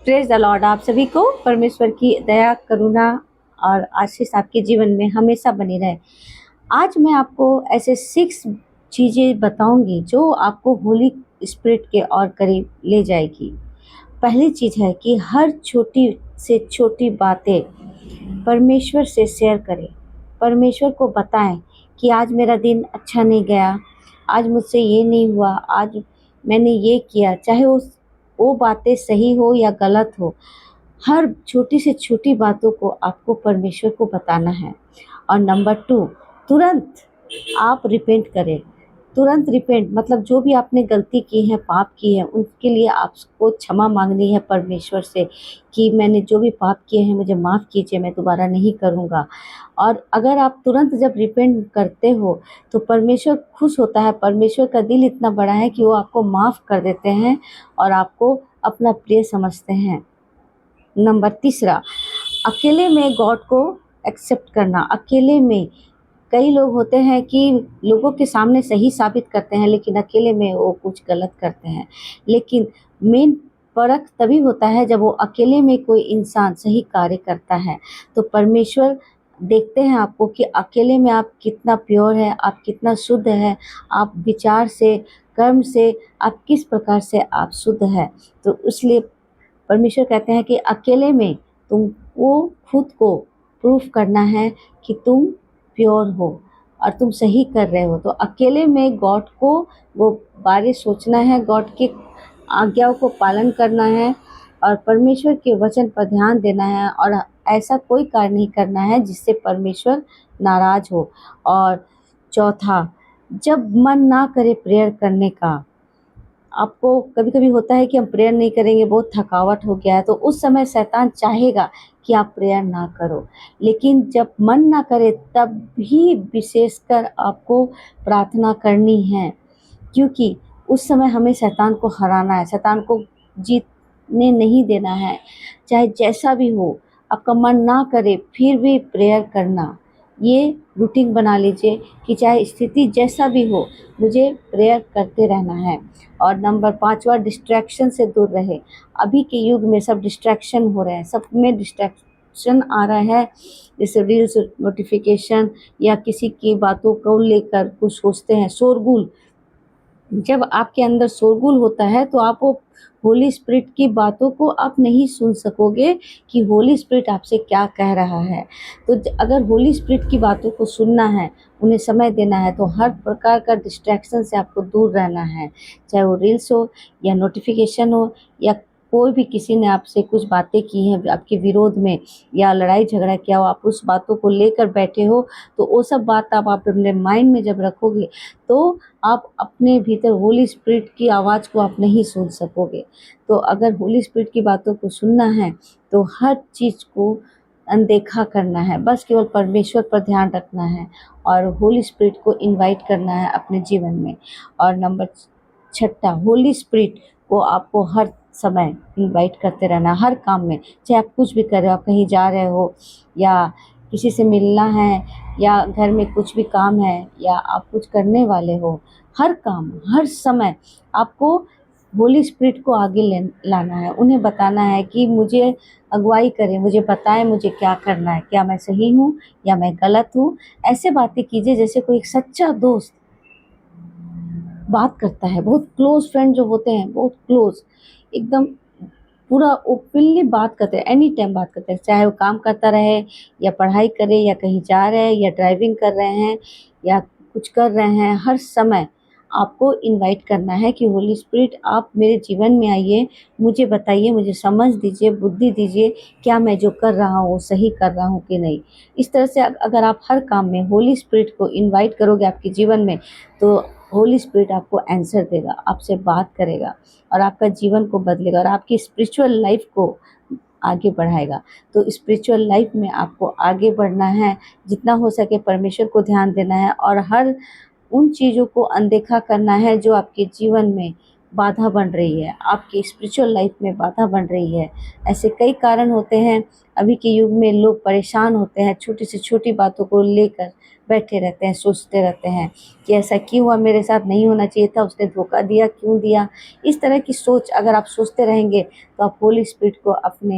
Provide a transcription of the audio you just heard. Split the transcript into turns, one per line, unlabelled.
Praise the Lord. आप सभी को परमेश्वर की दया, करुणा और आशीष आपके जीवन में हमेशा बनी रहे। आज मैं आपको ऐसे 6 चीज़ें बताऊंगी जो आपको होली स्पिरिट के और करीब ले जाएगी। पहली चीज़ है कि हर छोटी से छोटी बातें परमेश्वर से शेयर करें। परमेश्वर को बताएं कि आज मेरा दिन अच्छा नहीं गया, आज मुझसे ये नहीं हुआ, आज मैंने ये किया, चाहे वो बातें सही हो या गलत हो। हर छोटी से छोटी बातों को आपको परमेश्वर को बताना है। और नंबर 2, तुरंत आप रिपेंट करें। तुरंत रिपेंट मतलब जो भी आपने गलती की है, पाप की है, उनके लिए आपको क्षमा मांगनी है परमेश्वर से कि मैंने जो भी पाप किए हैं मुझे माफ़ कीजिए, मैं दोबारा नहीं करूँगा। और अगर आप तुरंत जब रिपेंट करते हो तो परमेश्वर खुश होता है। परमेश्वर का दिल इतना बड़ा है कि वो आपको माफ़ कर देते हैं और आपको अपना प्रिय समझते हैं। नंबर 3, अकेले में गॉड को एक्सेप्ट करना। अकेले में कई लोग होते हैं कि लोगों के सामने सही साबित करते हैं लेकिन अकेले में वो कुछ गलत करते हैं। लेकिन मेन परख तभी होता है जब वो अकेले में कोई इंसान सही कार्य करता है। तो परमेश्वर देखते हैं आपको कि अकेले में आप कितना प्योर है, आप कितना शुद्ध है, आप विचार से, कर्म से आप किस प्रकार से आप शुद्ध है। तो इसलिए परमेश्वर कहते हैं कि अकेले में तुमको खुद को प्रूफ करना है कि तुम प्योर हो और तुम सही कर रहे हो। तो अकेले में गॉड को वो बारे सोचना है, गॉड के आज्ञाओं को पालन करना है और परमेश्वर के वचन पर ध्यान देना है और ऐसा कोई कार्य नहीं करना है जिससे परमेश्वर नाराज हो। और चौथा, जब मन ना करे प्रेयर करने का, आपको कभी-कभी होता है कि हम प्रेयर नहीं करेंगे, बहुत थकावट हो गया है, तो उस समय शैतान चाहेगा कि आप प्रेयर ना करो। लेकिन जब मन ना करे तब भी विशेषकर आपको प्रार्थना करनी है, क्योंकि उस समय हमें शैतान को हराना है, शैतान को जीतने नहीं देना है। चाहे जैसा भी हो, आपका मन ना करे फिर भी प्रेयर करना। ये रूटीन बना लीजिए कि चाहे स्थिति जैसा भी हो, मुझे प्रेयर करते रहना है। और नंबर 5वां, डिस्ट्रैक्शन से दूर रहे। अभी के युग में सब डिस्ट्रैक्शन हो रहे हैं, सब में डिस्ट्रैक्शन आ रहा है, जैसे रील्स, नोटिफिकेशन या किसी की बातों को लेकर कुछ सोचते हैं, शोरगुल। जब आपके अंदर शोरगुल होता है तो आप वो होली स्पिरिट की बातों को आप नहीं सुन सकोगे कि होली स्पिरिट आपसे क्या कह रहा है। तो अगर होली स्पिरिट की बातों को सुनना है, उन्हें समय देना है, तो हर प्रकार का डिस्ट्रैक्शन से आपको दूर रहना है। चाहे वो रील्स हो या नोटिफिकेशन हो या कोई भी किसी ने आपसे कुछ बातें की हैं आपके विरोध में या लड़ाई झगड़ा किया हो, आप उस बातों को लेकर बैठे हो, तो वो सब बात आप अपने माइंड में जब रखोगे तो आप अपने भीतर होली स्पिरिट की आवाज़ को आप नहीं सुन सकोगे। तो अगर होली स्पिरिट की बातों को सुनना है तो हर चीज़ को अनदेखा करना है, बस केवल परमेश्वर पर ध्यान रखना है और होली स्पिरिट को इनवाइट करना है अपने जीवन में। और नंबर 6, होली स्पिरिट को आपको हर समय इनवाइट करते रहना, हर काम में। चाहे आप कुछ भी कर रहे हो, आप कहीं जा रहे हो या किसी से मिलना है या घर में कुछ भी काम है या आप कुछ करने वाले हो, हर काम, हर समय आपको होली स्पिरिट को आगे लाना है। उन्हें बताना है कि मुझे अगुवाई करें, मुझे बताएं मुझे क्या करना है, क्या मैं सही हूँ या मैं गलत हूँ। ऐसे बातें कीजिए जैसे कोई एक सच्चा दोस्त बात करता है। बहुत क्लोज फ्रेंड जो होते हैं, बहुत क्लोज, एकदम पूरा ओपनली बात करते हैं, एनी टाइम बात करते हैं, चाहे वो काम करता रहे या पढ़ाई करे या कहीं जा रहे हैं या ड्राइविंग कर रहे हैं या कुछ कर रहे हैं। हर समय आपको इनवाइट करना है कि होली स्पिरिट आप मेरे जीवन में आइए, मुझे बताइए, मुझे समझ दीजिए, बुद्धि दीजिए, क्या मैं जो कर रहा हूँ वो सही कर रहा हूँ कि नहीं। इस तरह से अगर आप हर काम में होली स्पिरिट को इनवाइट करोगे आपके जीवन में, तो होली स्पिरिट आपको आंसर देगा, आपसे बात करेगा और आपका जीवन को बदलेगा और आपकी स्पिरिचुअल लाइफ को आगे बढ़ाएगा। तो स्पिरिचुअल लाइफ में आपको आगे बढ़ना है, जितना हो सके परमेश्वर को ध्यान देना है और हर उन चीज़ों को अनदेखा करना है जो आपके जीवन में बाधा बन रही है, आपकी स्पिरिचुअल लाइफ में बाधा बन रही है। ऐसे कई कारण होते हैं। अभी के युग में लोग परेशान होते हैं, छोटी से छोटी बातों को लेकर बैठे रहते हैं, सोचते रहते हैं कि ऐसा क्यों हुआ, मेरे साथ नहीं होना चाहिए था, उसने धोखा दिया, क्यों दिया। इस तरह की सोच अगर आप सोचते रहेंगे तो आप होली स्पिरिट को अपने